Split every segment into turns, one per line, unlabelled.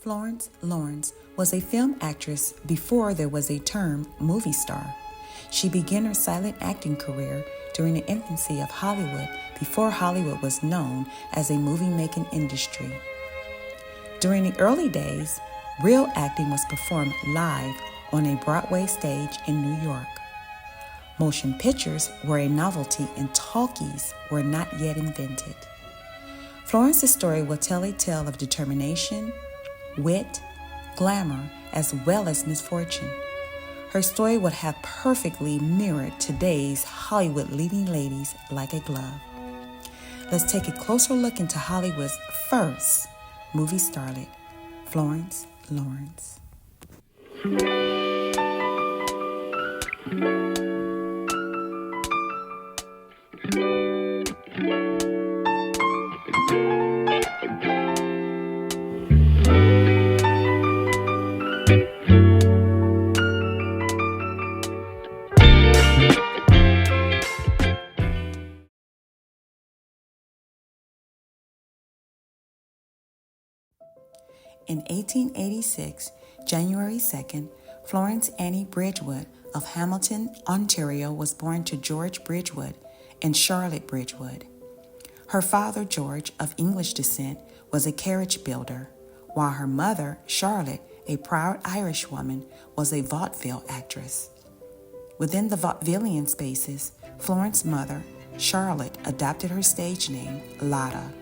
Florence Lawrence was a film actress before there was a term movie star. She began her silent acting career during the infancy of Hollywood before Hollywood was known as a movie-making industry. During the early days, real acting was performed live on a Broadway stage in New York. Motion pictures were a novelty and talkies were not yet invented. Florence's story will tell a tale of determination, wit, glamour, as well as misfortune. Her story would have perfectly mirrored today's Hollywood leading ladies like a glove. Let's take a closer look into Hollywood's first movie starlet, Florence Lawrence. In 1886, January 2nd, Florence Annie Bridgewood of Hamilton, Ontario, was born to George Bridgewood and Charlotte Bridgewood. Her father, George, of English descent, was a carriage builder, while her mother, Charlotte, a proud Irish woman, was a vaudeville actress. Within the vaudevillian spaces, Florence's mother, Charlotte, adopted her stage name, Lotta.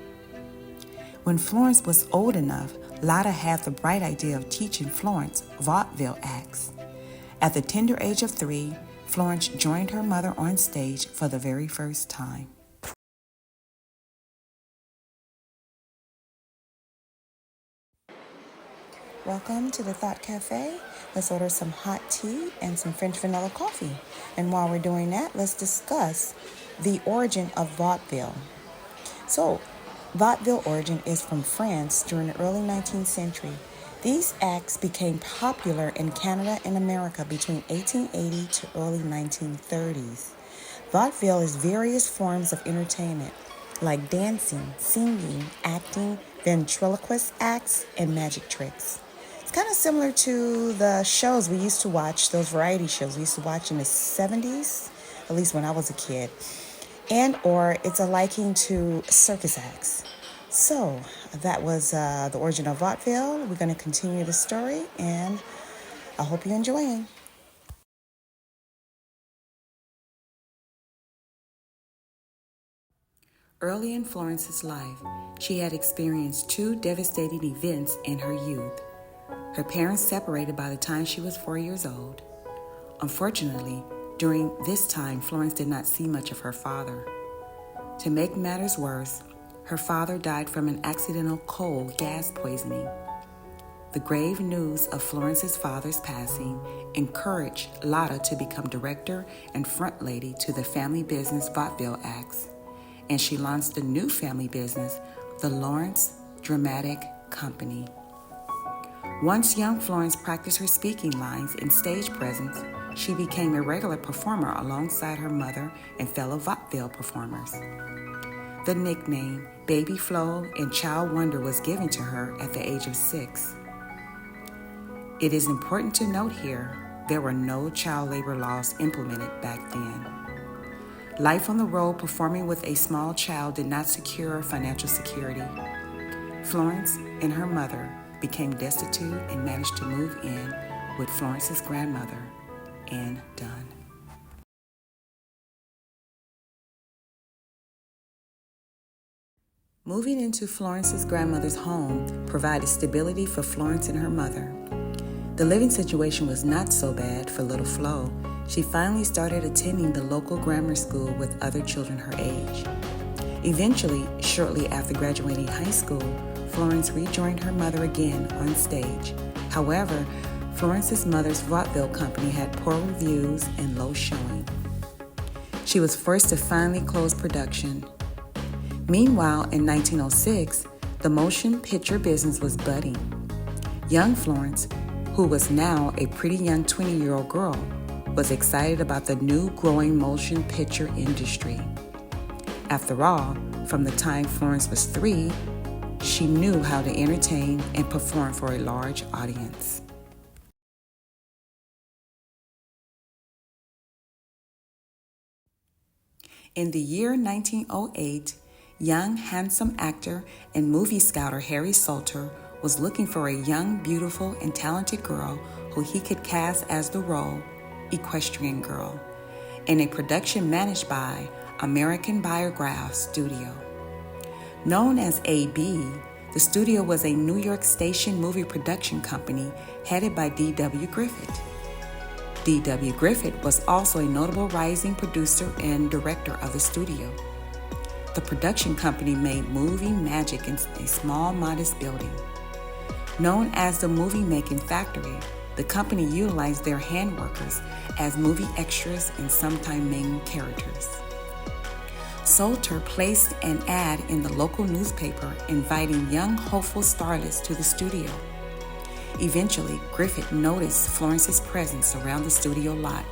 When Florence was old enough, Lotta had the bright idea of teaching Florence vaudeville acts. At the tender age of 3, Florence joined her mother on stage for the very first time. Welcome to the Thought Cafe. Let's order some hot tea and some French vanilla coffee. And while we're doing that, let's discuss the origin of vaudeville. Vaudeville origin is from France during the early 19th century. These acts became popular in Canada and America between 1880 to early 1930s. Vaudeville is various forms of entertainment like dancing, singing, acting, ventriloquist acts, and magic tricks. It's kind of similar to the shows we used to watch, those variety shows we used to watch in the 70s, at least when I was a kid. Or it's a liking to circus acts. So that was the origin of vaudeville. We're going to continue the story, and I hope you're enjoying. Early in Florence's life, she had experienced 2 devastating events in her youth. Her parents separated by the time she was 4 years old. Unfortunately, during this time, Florence did not see much of her father. To make matters worse, her father died from an accidental coal gas poisoning. The grave news of Florence's father's passing encouraged Lotta to become director and front lady to the family business vaudeville acts, and she launched a new family business, the Lawrence Dramatic Company. Once young Florence practiced her speaking lines and stage presence, she became a regular performer alongside her mother and fellow vaudeville performers. The nickname Baby Flo and Child Wonder was given to her at the age of 6. It is important to note here, there were no child labor laws implemented back then. Life on the road performing with a small child did not secure financial security. Florence and her mother became destitute and managed to move in with Florence's grandmother, Anne Dunn. Moving into Florence's grandmother's home provided stability for Florence and her mother. The living situation was not so bad for little Flo. She finally started attending the local grammar school with other children her age. Eventually, shortly after graduating high school, Florence rejoined her mother again on stage. However, Florence's mother's vaudeville company had poor reviews and low showing. She was forced to finally close production. Meanwhile, in 1906, the motion picture business was budding. Young Florence, who was now a pretty young 20-year-old girl, was excited about the new growing motion picture industry. After all, from the time Florence was 3, she knew how to entertain and perform for a large audience. In the year 1908, young, handsome actor and movie scouter Harry Salter was looking for a young, beautiful, and talented girl who he could cast as the role, Equestrian Girl, in a production managed by American Biograph Studio. Known as AB, the studio was a New York station movie production company headed by D.W. Griffith. D.W. Griffith was also a notable rising producer and director of the studio. The production company made movie magic in a small, modest building. Known as the Movie Making Factory, the company utilized their hand workers as movie extras and sometimes main characters. Salter placed an ad in the local newspaper inviting young, hopeful starlets to the studio. Eventually, Griffith noticed Florence's presence around the studio lot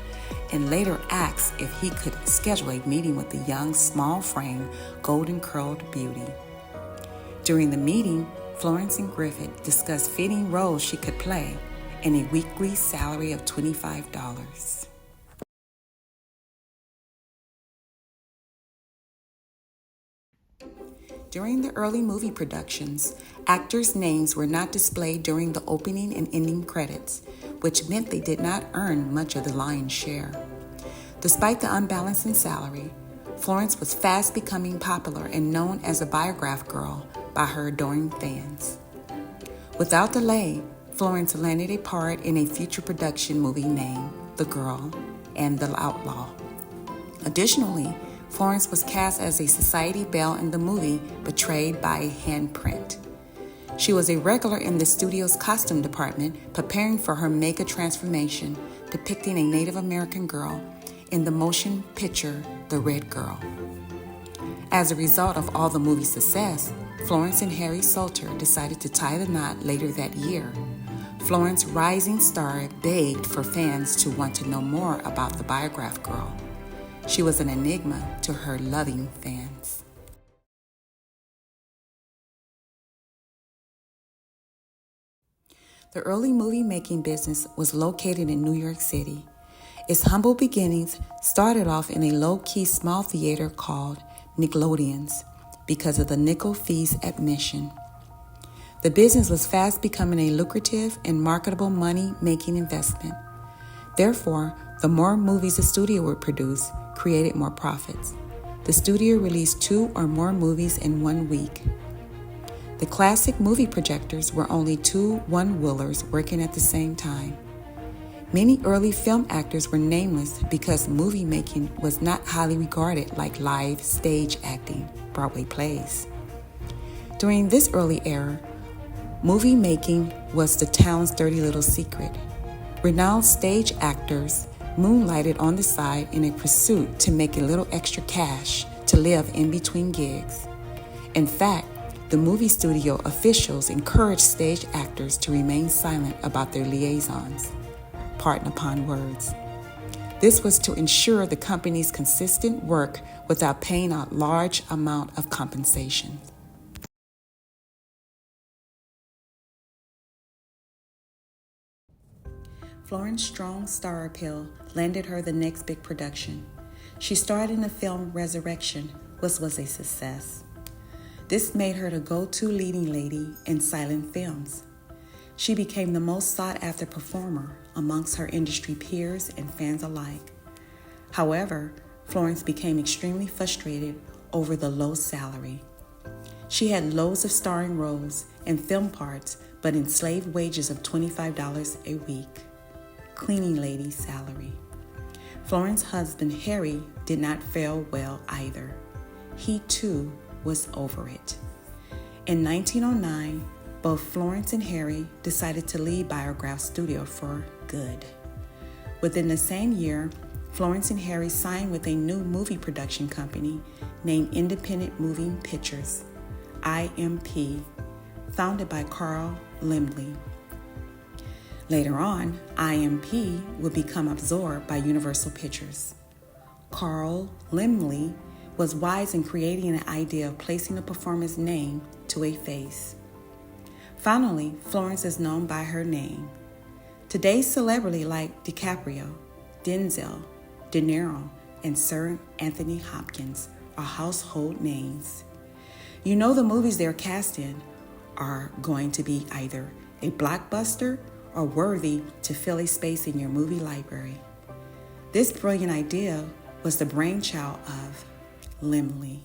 and later asked if he could schedule a meeting with the young, small-framed, golden-curled beauty. During the meeting, Florence and Griffith discussed fitting roles she could play and a weekly salary of $25. During the early movie productions, actors' names were not displayed during the opening and ending credits, which meant they did not earn much of the lion's share. Despite the unbalance in salary, Florence was fast becoming popular and known as a biograph girl by her adoring fans. Without delay, Florence landed a part in a future production movie named The Girl and the Outlaw. Additionally, Florence was cast as a society belle in the movie Betrayed by a Handprint. She was a regular in the studio's costume department, preparing for her mega transformation, depicting a Native American girl in the motion picture The Red Girl. As a result of all the movie's success, Florence and Harry Salter decided to tie the knot later that year. Florence's rising star begged for fans to want to know more about the biograph girl. She was an enigma to her loving fans. The early movie-making business was located in New York City. Its humble beginnings started off in a low-key small theater called Nickelodeon's because of the nickel fees admission. The business was fast becoming a lucrative and marketable money-making investment. Therefore, the more movies the studio would produce created more profits. The studio released 2 or more movies in 1 week. The classic movie projectors were only 2 one-wheelers working at the same time. Many early film actors were nameless because movie making was not highly regarded like live stage acting, Broadway plays. During this early era, movie making was the town's dirty little secret. Renowned stage actors moonlighted on the side in a pursuit to make a little extra cash to live in between gigs. In fact, the movie studio officials encouraged stage actors to remain silent about their liaisons. Pardon upon words. This was to ensure the company's consistent work without paying a large amount of compensation. Florence's strong star appeal landed her the next big production. She starred in the film Resurrection, which was a success. This made her the go-to leading lady in silent films. She became the most sought-after performer amongst her industry peers and fans alike. However, Florence became extremely frustrated over the low salary. She had loads of starring roles and film parts, but enslaved wages of $25 a week. Cleaning lady salary. Florence's husband, Harry, did not fare well either. He, too, was over it. In 1909, both Florence and Harry decided to leave Biograph Studio for good. Within the same year, Florence and Harry signed with a new movie production company named Independent Moving Pictures, IMP, founded by Carl Laemmle. Later on, IMP would become absorbed by Universal Pictures. Carl Laemmle was wise in creating an idea of placing a performer's name to a face. Finally, Florence is known by her name. Today's celebrity like DiCaprio, Denzel, De Niro, and Sir Anthony Hopkins are household names. You know the movies they're cast in are going to be either a blockbuster or worthy to fill a space in your movie library. This brilliant idea was the brainchild of Limley.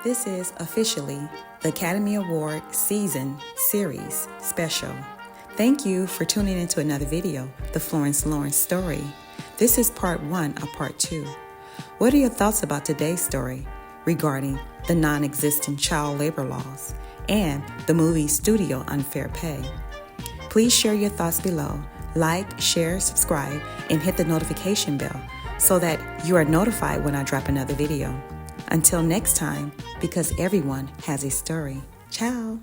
This is officially the Academy Award Season Series Special. Thank you for tuning into another video, The Florence Lawrence Story. This is part 1 of part 2. What are your thoughts about today's story regarding the non-existent child labor laws and the movie Studio Unfair Pay? Please share your thoughts below. Like, share, subscribe, and hit the notification bell so that you are notified when I drop another video. Until next time, because everyone has a story. Ciao.